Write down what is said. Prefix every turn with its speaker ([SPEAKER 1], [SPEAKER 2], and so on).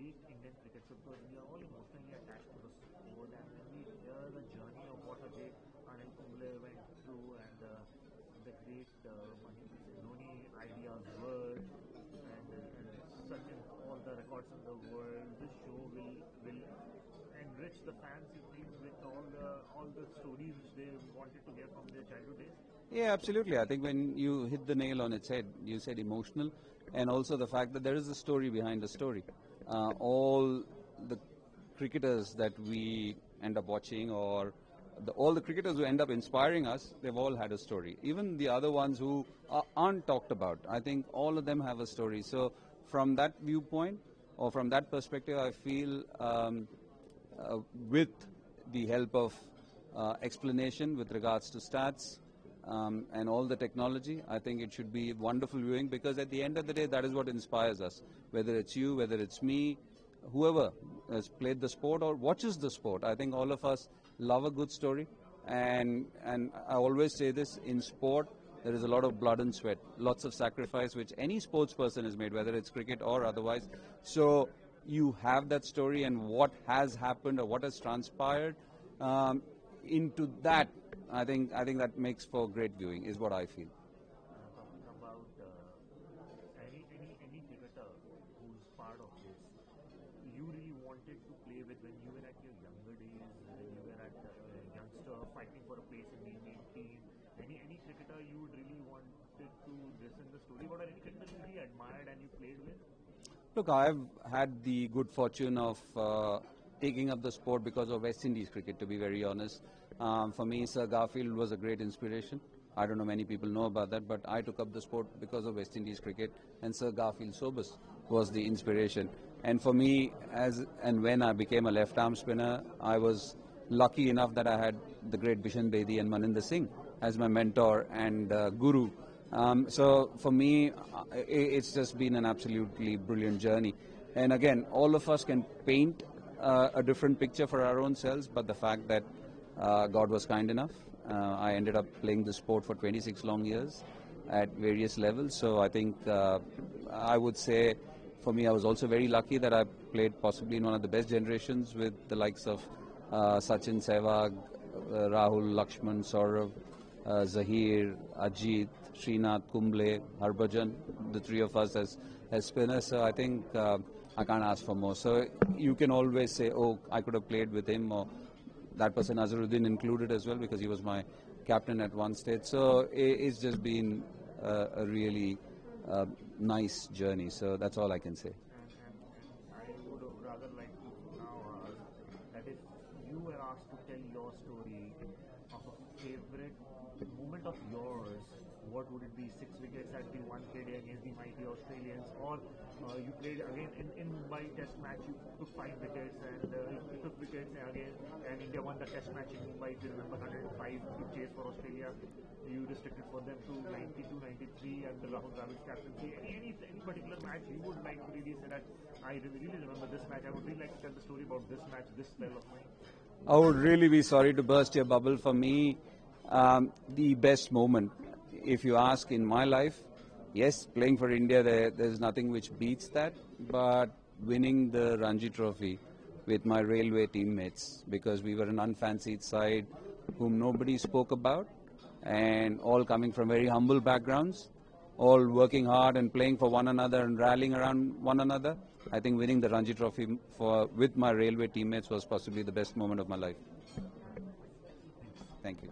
[SPEAKER 1] hate Indian cricket because we are all emotionally attached to the sport, and when we hear the journey of what a great Anil Kumble went through and the great Mahendra Singh Dhoni ideas were, and Sachin, all the records in the world, this show will enrich the fans, you think, with all the stories which they wanted to hear from their childhood days?
[SPEAKER 2] Yeah, absolutely. I think when you hit the nail on its head, you said emotional, and also the fact that there is a story behind the story. All the cricketers that we end up watching, or all the cricketers who end up inspiring us, they've all had a story. Even the other ones who aren't talked about, I think all of them have a story. So from that viewpoint, or from that perspective, I feel with the help of explanation with regards to stats and all the technology, I think it should be wonderful viewing, because at the end of the day, that is what inspires us. Whether it's you, whether it's me, whoever has played the sport or watches the sport, I think all of us love a good story. And I always say this, in sport, there is a lot of blood and sweat, lots of sacrifice, which any sports person has made, whether it's cricket or otherwise. So you have that story, and what has happened or what has transpired into that, I think that makes for great viewing, is what I feel.
[SPEAKER 1] Talking about any cricketer who's part of this, you really wanted to play with when you were at your younger days, when you were at youngster fighting for a place in the Indian team. Any cricketer you would really wanted to listen the story about, or any cricketer you really admired and you played with?
[SPEAKER 2] Look, I've had the good fortune of taking up the sport because of West Indies cricket, to be very honest. For me, Sir Garfield was a great inspiration. I don't know many people know about that, but I took up the sport because of West Indies cricket, and Sir Garfield Sobus was the inspiration. And for me, as and when I became a left-arm spinner, I was lucky enough that I had the great Bishan Bedi and Maninder Singh as my mentor and guru. So for me, it's just been an absolutely brilliant journey. And again, all of us can paint a different picture for our own selves, but the fact that God was kind enough, I ended up playing the sport for 26 long years at various levels. So I think I would say, for me, I was also very lucky that I played possibly in one of the best generations with the likes of Sachin, Sehwag, Rahul, Lakshman, Saurav, Zahir, Ajit, Srinath, Kumble, Harbhajan, the three of us as spinners. So I think I can't ask for more. So you can always say, oh, I could have played with him, or that person, Azharuddin included as well, because he was my captain at one stage. So it's just been a really nice journey. So that's all I can say.
[SPEAKER 1] And I would rather like to now ask that if you were asked to tell your story of a favorite moment of yours, what would it be? 6 wickets at the Wankhede against the mighty Australians, or you played again in Mumbai Test match, you took 5 wickets and you took wickets again, and India won the Test match in Mumbai, if you remember, 105 to chase for Australia. You restricted for them to 92, 93 and the Rahul Dravid's captaincy. Any particular match you would like to really say that I really remember this match? I would really like to tell the story about this match, this spell of mine.
[SPEAKER 2] I would really be sorry to burst your bubble. For me, the best moment, if you ask, in my life, yes, playing for India, there's nothing which beats that, but winning the Ranji Trophy with my railway teammates, because we were an unfancied side whom nobody spoke about, and all coming from very humble backgrounds, all working hard and playing for one another and rallying around one another. I think winning the Ranji Trophy with my railway teammates was possibly the best moment of my life. Thank you.